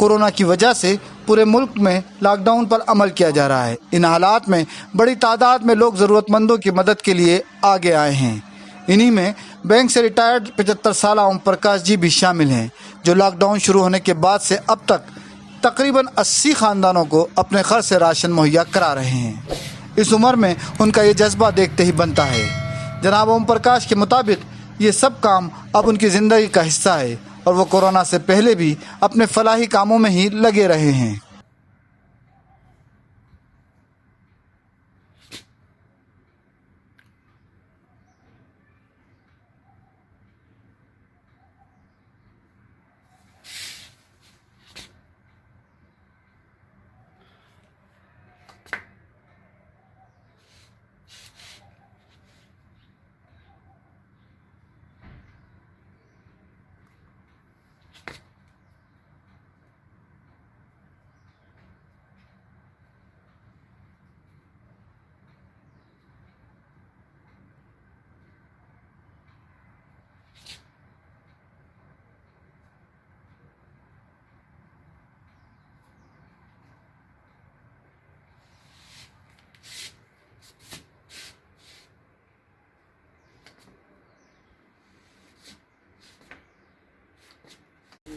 Corona की वजह से पूरे मुल्क में लॉकडाउन पर अमल किया जा रहा है। इन हालात में बड़ी तादाद में लोग ज़रूरतमंदों की मदद के लिए आगे आए हैं। इन्हीं में बैंक से रिटायर्ड 75 साल ओम प्रकाश जी भी शामिल हैं, जो लॉकडाउन शुरू होने के बाद से अब तक तकरीबन 80 ख़ानदानों को अपने खर्च से राशन मुहैया करा रहे हैं। इस उम्र में उनका ये जज्बा देखते ही बनता है। जनाब ओम प्रकाश के मुताबिक ये सब काम अब उनकी ज़िंदगी का हिस्सा है और वो कोरोना से पहले भी अपने फलाही कामों में ही लगे रहे हैं।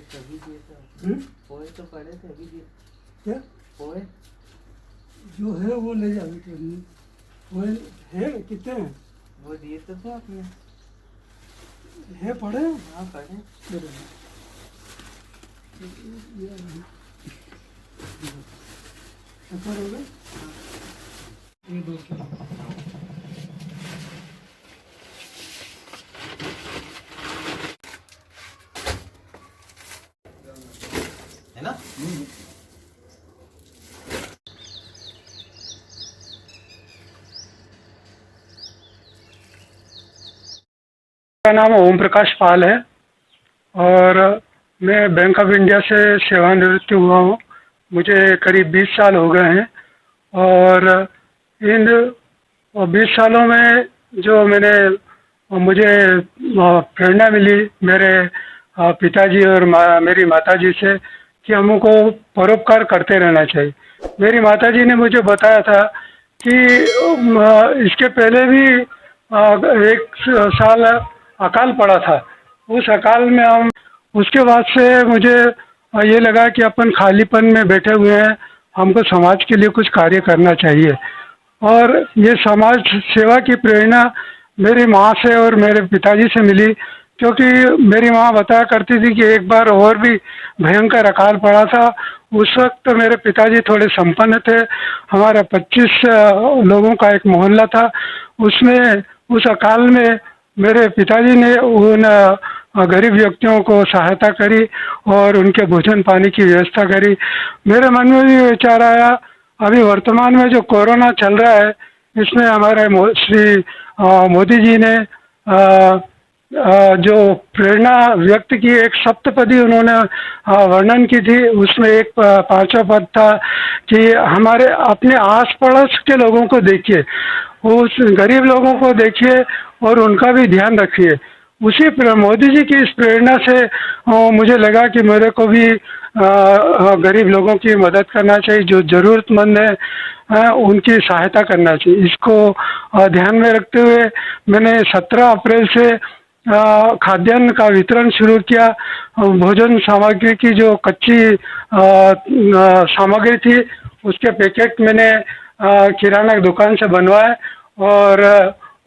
तभी दिए थे पोए तो पड़े थे अभी दिए क्या पोए जो है वो ले जाओ वो है कितने हैं? वो दिए तो थे आपने। है पड़े हैं? हाँ पड़े। सफर हो गए ये 2 किलो है ना। मेरा नाम ओम प्रकाश पाल है और मैं बैंक ऑफ इंडिया से सेवानिवृत्त हुआ हूँ। मुझे करीब 20 साल हो गए हैं और इन 20 सालों में जो मुझे प्रेरणा मिली मेरे पिताजी और मेरी माताजी से कि हमको परोपकार करते रहना चाहिए। मेरी माताजी ने मुझे बताया था कि इसके पहले भी 1 साल अकाल पड़ा था। उस अकाल में उसके बाद से मुझे ये लगा कि अपन खालीपन में बैठे हुए हैं, हमको समाज के लिए कुछ कार्य करना चाहिए। और ये समाज सेवा की प्रेरणा मेरी माँ से और मेरे पिताजी से मिली, क्योंकि मेरी माँ बताया करती थी कि एक बार और भी भयंकर अकाल पड़ा था। उस वक्त मेरे पिताजी थोड़े संपन्न थे। हमारा 25 लोगों का एक मोहल्ला था। उसमें उस अकाल में मेरे पिताजी ने उन गरीब व्यक्तियों को सहायता करी और उनके भोजन पानी की व्यवस्था करी। मेरे मन में भी विचार आया, अभी वर्तमान में जो कोरोना चल रहा है इसमें हमारे श्री मोदी जी ने जो प्रेरणा व्यक्त की, एक सप्तपदी उन्होंने वर्णन की थी। उसमें एक 5वां पद था कि हमारे अपने आस पड़ोस के लोगों को देखिए, उस गरीब लोगों को देखिए और उनका भी ध्यान रखिए। उसी मोदी जी की इस प्रेरणा से मुझे लगा कि मेरे को भी गरीब लोगों की मदद करना चाहिए, जो ज़रूरतमंद है उनकी सहायता करना चाहिए। इसको ध्यान में रखते हुए मैंने 17 अप्रैल से खाद्यान्न का वितरण शुरू किया। भोजन सामग्री की जो कच्ची सामग्री थी उसके पैकेट मैंने किराना दुकान से बनवाए और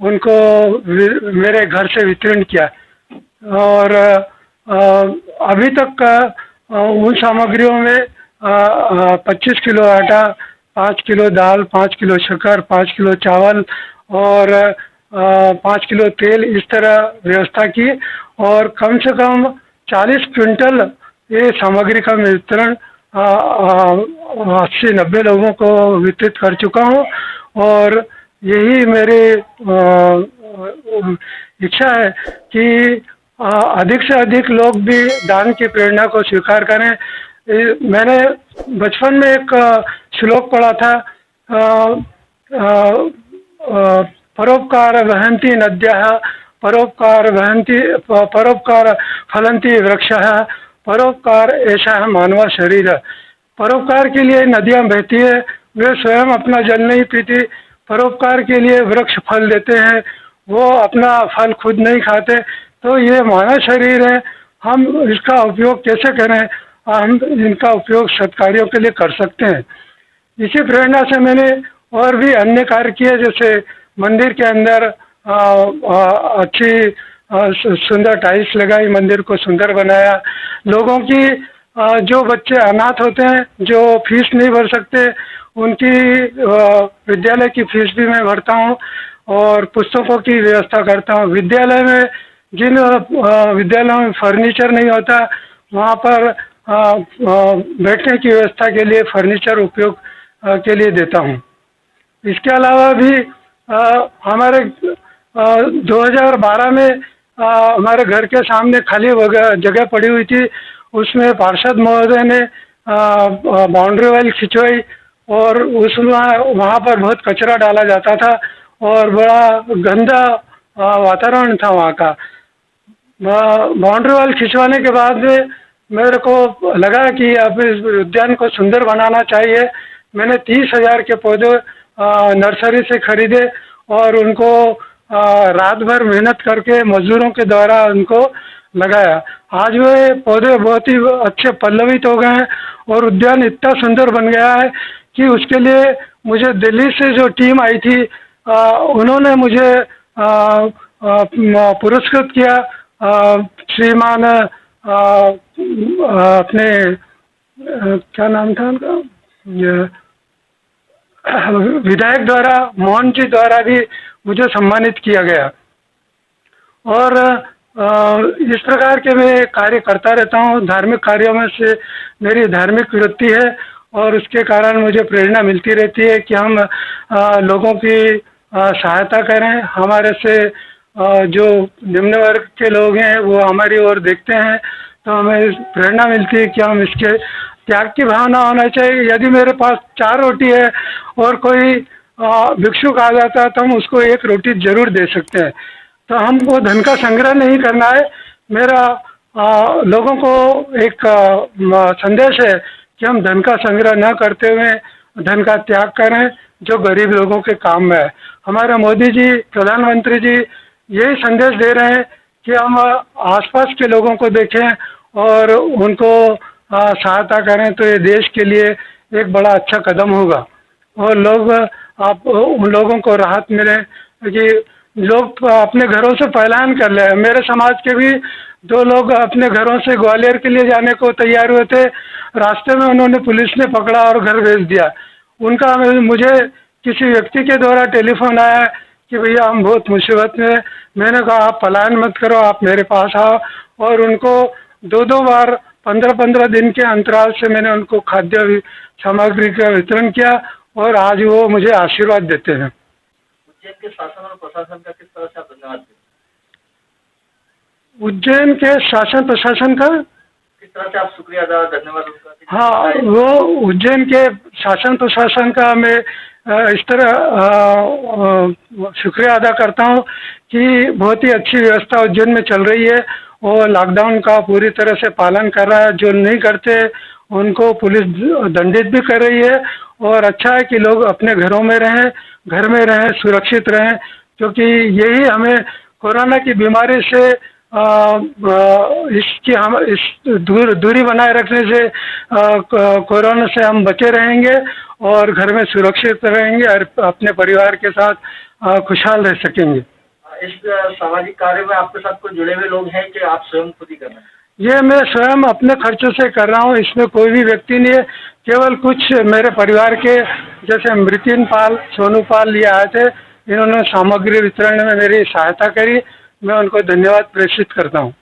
उनको मेरे घर से वितरण किया। और अभी तक उन सामग्रियों में 25 किलो आटा, 5 किलो दाल, 5 किलो शक्कर, 5 किलो चावल और 5 किलो तेल, इस तरह व्यवस्था की और कम से कम 40 क्विंटल ये सामग्री का वितरण 80-90 लोगों को वितरित कर चुका हूँ। और यही मेरी इच्छा है कि अधिक से अधिक लोग भी दान की प्रेरणा को स्वीकार करें। मैंने बचपन में एक श्लोक पढ़ा था, परोपकार वहन्ति नद्यः, परोपकार फलन्ति वृक्षः, परोपकार ऐसा है मानव शरीर है। परोपकार के लिए नदियां बहती है, वे स्वयं अपना जल नहीं पीती। परोपकार के लिए वृक्ष फल देते हैं, वो अपना फल खुद नहीं खाते। तो ये मानव शरीर है, हम इसका उपयोग कैसे करें? हम इनका उपयोग सत्कार्यों के लिए कर सकते हैं। इसी प्रेरणा से मैंने और भी अन्य कार्य किए, जैसे मंदिर के अंदर अच्छी सुंदर टाइल्स लगाई, मंदिर को सुंदर बनाया। लोगों की जो बच्चे अनाथ होते हैं, जो फीस नहीं भर सकते, उनकी विद्यालय की फीस भी मैं भरता हूँ और पुस्तकों की व्यवस्था करता हूँ। विद्यालय में जिन विद्यालयों में फर्नीचर नहीं होता, वहाँ पर बैठने की व्यवस्था के लिए फर्नीचर उपयोग के लिए देता हूँ। इसके अलावा भी हमारे 2012 में हमारे घर के सामने खाली जगह पड़ी हुई थी, उसमें पार्षद महोदय ने बाउंड्री वाल खिंचवाई और उसमें वहाँ पर बहुत कचरा डाला जाता था और बड़ा गंदा वातावरण था वहाँ का। बाउंड्री वाल खिंचवाने के बाद में मेरे को लगा कि अब इस उद्यान को सुंदर बनाना चाहिए। मैंने 30,000 के पौधे नर्सरी से खरीदे और उनको रात भर मेहनत करके मजदूरों के द्वारा उनको लगाया। आज वे पौधे बहुत ही अच्छे पल्लवित हो गए हैं और उद्यान इतना सुंदर बन गया है कि उसके लिए मुझे दिल्ली से जो टीम आई थी, उन्होंने मुझे पुरस्कृत किया। श्रीमान अपने क्या नाम था उनका, विधायक द्वारा, मोहन जी द्वारा भी मुझे सम्मानित किया गया। और इस प्रकार के मैं कार्य करता रहता हूँ। धार्मिक कार्यों में से मेरी धार्मिक वृत्ति है और उसके कारण मुझे प्रेरणा मिलती रहती है कि हम लोगों की सहायता करें। हमारे से जो निम्न वर्ग के लोग हैं वो हमारी ओर देखते हैं, तो हमें प्रेरणा मिलती है कि हम इसके त्याग की भावना होना चाहिए। यदि मेरे पास 4 रोटी है और कोई भिक्षुक आ जाता है तो हम उसको 1 रोटी जरूर दे सकते हैं। तो हमको धन का संग्रह नहीं करना है। मेरा लोगों को एक संदेश है कि हम धन का संग्रह न करते हुए धन का त्याग करें, जो गरीब लोगों के काम में है। हमारे मोदी जी, प्रधानमंत्री जी यही संदेश दे रहे हैं कि हम आसपास के लोगों को देखें और उनको सहायता करें, तो ये देश के लिए एक बड़ा अच्छा कदम होगा और उन लोगों को राहत मिले कि लोग अपने घरों से पलायन कर ले। मेरे समाज के भी 2 लोग अपने घरों से ग्वालियर के लिए जाने को तैयार हुए थे, रास्ते में उन्होंने पुलिस ने पकड़ा और घर भेज दिया। उनका मुझे किसी व्यक्ति के द्वारा टेलीफोन आया कि भैया हम बहुत मुसीबत में। मैंने कहा आप पलायन मत करो, आप मेरे पास आओ, और उनको 2-2 बार 15-15 दिन के अंतराल से मैंने उनको खाद्य सामग्री का वितरण किया और आज वो मुझे आशीर्वाद देते हैं। उज्जैन के शासन और प्रशासन का किस तरह से आप धन्यवाद देते? उज्जैन के शासन प्रशासन का किस तरह से आप शुक्रिया अदा, धन्यवाद उनका? हाँ, वो उज्जैन के शासन प्रशासन का मैं इस तरह शुक्रिया अदा करता हूँ कि बहुत ही अच्छी व्यवस्था उज्जैन में चल रही है और लॉकडाउन का पूरी तरह से पालन कर रहा है। जो नहीं करते उनको पुलिस दंडित भी कर रही है और अच्छा है कि लोग अपने घरों में रहें, घर में रहें, सुरक्षित रहें, क्योंकि यही हमें कोरोना की बीमारी से इस दूरी बनाए रखने से कोरोना से हम बचे रहेंगे और घर में सुरक्षित रहेंगे और अपने परिवार के साथ खुशहाल रह सकेंगे। इस सामाजिक कार्य में आपके साथ कोई जुड़े हुए लोग हैं कि आप स्वयं खुद ही कर रहे हैं? ये मैं स्वयं अपने खर्चों से कर रहा हूँ, इसमें कोई भी व्यक्ति नहीं है। केवल कुछ मेरे परिवार के जैसे मृतिन पाल, सोनू पाल ये आए थे, इन्होंने सामग्री वितरण में मेरी सहायता करी, मैं उनको धन्यवाद प्रेषित करता हूँ।